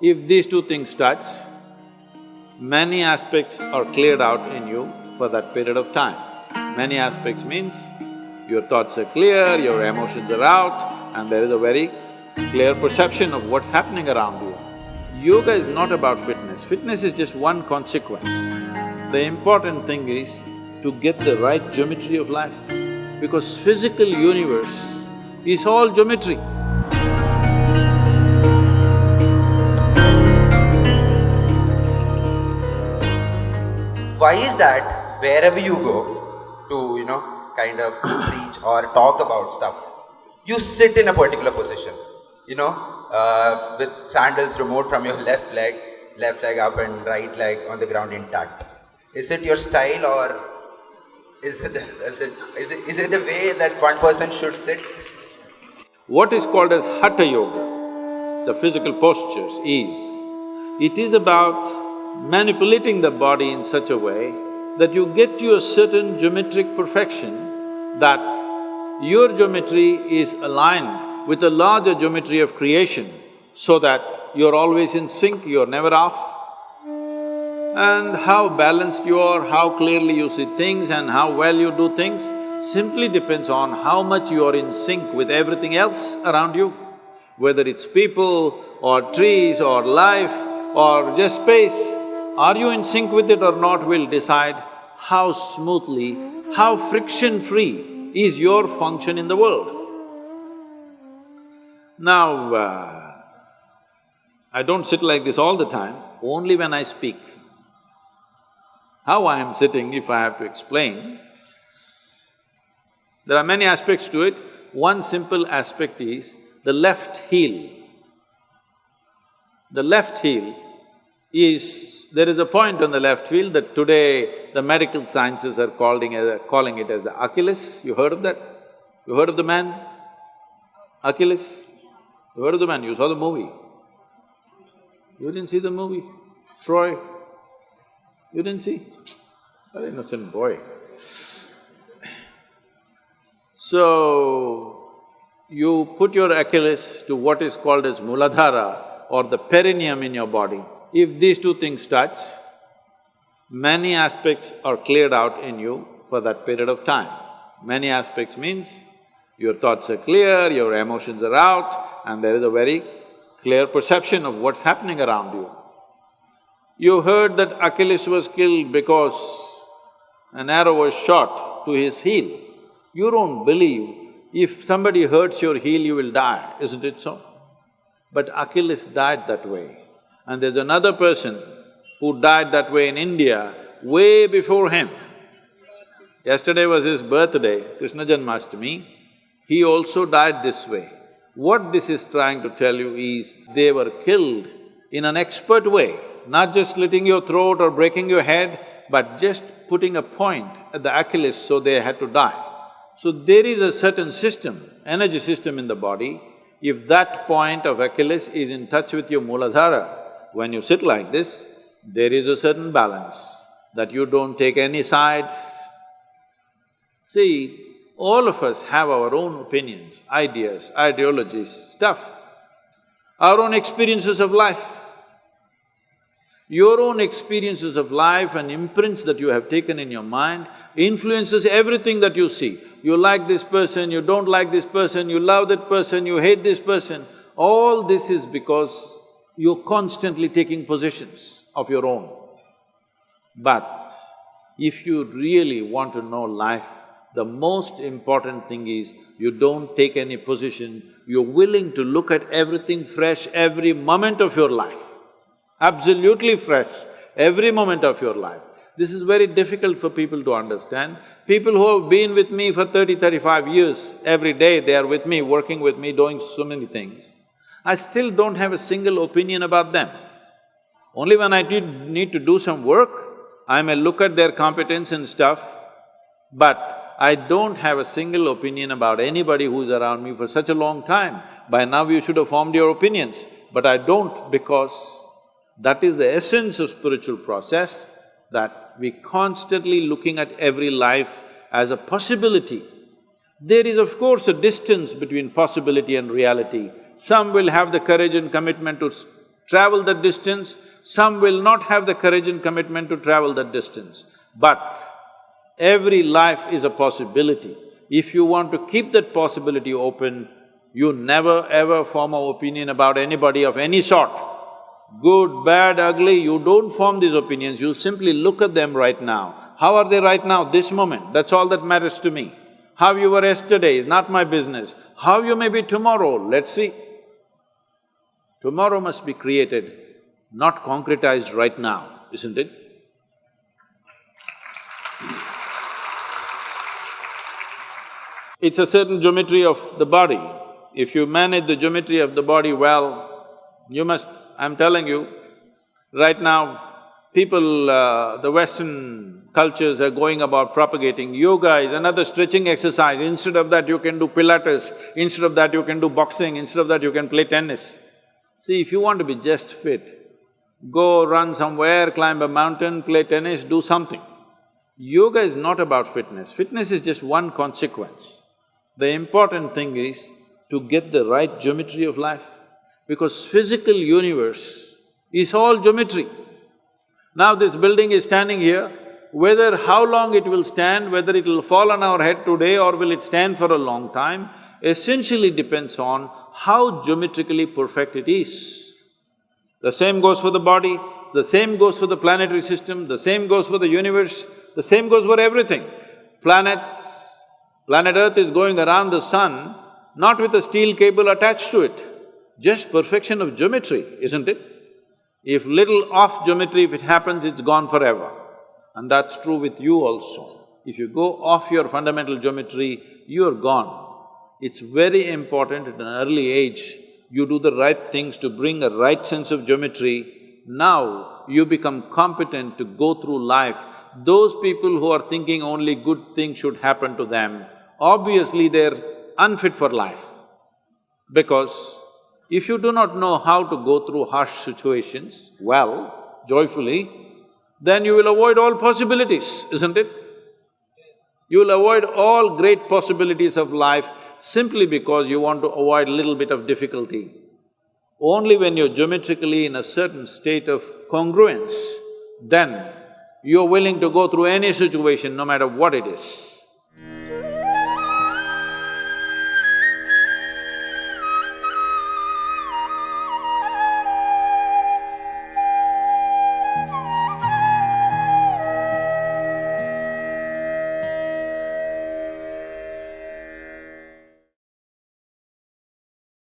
If these two things touch, many aspects are cleared out in you for that period of time. Many aspects means your thoughts are clear, your emotions are out, and there is a very clear perception of what's happening around you. Yoga is not about fitness. Fitness is just one consequence. The important thing is to get the right geometry of life, because physical universe is all geometry. Why is that wherever you go to, kind of preach or talk about stuff, you sit in a particular position, with sandals removed from your left leg up and right leg on the ground intact? Is it your style, or is it the way that one person should sit? What is called as Hatha Yoga, the physical postures, it is about manipulating the body in such a way that you get to a certain geometric perfection, that your geometry is aligned with the larger geometry of creation, so that you're always in sync, you're never off. And how balanced you are, how clearly you see things and how well you do things simply depends on how much you are in sync with everything else around you. Whether it's people or trees or life or just space, are you in sync with it or not will decide how smoothly, how friction-free is your function in the world. Now, I don't sit like this all the time, only when I speak. How I am sitting, if I have to explain, there are many aspects to it. One simple aspect is the left heel. The left heel is… there is a point on the left heel that today the medical sciences are calling it as the Achilles. You heard of that? You heard of the man? Achilles? You heard of the man? You saw the movie. You didn't see the movie? Troy? You didn't see? An innocent boy. So, you put your Achilles to what is called as Muladhara or the perineum in your body. If these two things touch, many aspects are cleared out in you for that period of time. Many aspects means your thoughts are clear, your emotions are out, and there is a very clear perception of what's happening around you. You heard that Achilles was killed because an arrow was shot to his heel. You don't believe if somebody hurts your heel, you will die, isn't it so? But Achilles died that way. And there's another person who died that way in India way before him. Yesterday was his birthday, Krishna Janmashtami. He also died this way. What this is trying to tell you is, they were killed in an expert way, not just slitting your throat or breaking your head, but just putting a point at the Achilles, so they had to die. So there is a certain system, energy system in the body. If that point of Achilles is in touch with your Muladhara, when you sit like this, there is a certain balance, that you don't take any sides. See, all of us have our own opinions, ideas, ideologies, stuff, our own experiences of life. Your own experiences of life and imprints that you have taken in your mind influences everything that you see. You like this person, you don't like this person, you love that person, you hate this person. All this is because you're constantly taking positions of your own. But if you really want to know life, the most important thing is you don't take any position, you're willing to look at everything fresh every moment of your life. Absolutely fresh, every moment of your life. This is very difficult for people to understand. People who have been with me for 35 years, every day they are with me, working with me, doing so many things. I still don't have a single opinion about them. Only when I need to do some work, I may look at their competence and stuff, but I don't have a single opinion about anybody who's around me for such a long time. By now you should have formed your opinions, but I don't, because that is the essence of spiritual process, that we constantly looking at every life as a possibility. There is of course a distance between possibility and reality. Some will have the courage and commitment to travel that distance, some will not have the courage and commitment to travel that distance. But every life is a possibility. If you want to keep that possibility open, you never ever form an opinion about anybody of any sort. Good, bad, ugly, you don't form these opinions, you simply look at them right now. How are they right now, this moment? That's all that matters to me. How you were yesterday is not my business. How you may be tomorrow, let's see. Tomorrow must be created, not concretized right now, isn't it? It's a certain geometry of the body. If you manage the geometry of the body well, you must… I'm telling you, right now, people, the Western cultures are going about propagating yoga is another stretching exercise. Instead of that, you can do Pilates, instead of that, you can do boxing, instead of that, you can play tennis. See, if you want to be just fit, go run somewhere, climb a mountain, play tennis, do something. Yoga is not about fitness, fitness is just one consequence. The important thing is to get the right geometry of life, because physical universe is all geometry. Now this building is standing here, whether how long it will stand, whether it will fall on our head today or will it stand for a long time, essentially depends on how geometrically perfect it is. The same goes for the body, the same goes for the planetary system, the same goes for the universe, the same goes for everything. Planet Earth is going around the sun, not with a steel cable attached to it, just perfection of geometry, isn't it? If little off geometry, if it happens, it's gone forever. And that's true with you also. If you go off your fundamental geometry, you're gone. It's very important at an early age, you do the right things to bring a right sense of geometry. Now, you become competent to go through life. Those people who are thinking only good things should happen to them, obviously they're unfit for life. Because if you do not know how to go through harsh situations well, joyfully, then you will avoid all possibilities, isn't it? You will avoid all great possibilities of life simply because you want to avoid a little bit of difficulty. Only when you're geometrically in a certain state of congruence, then you're willing to go through any situation, no matter what it is.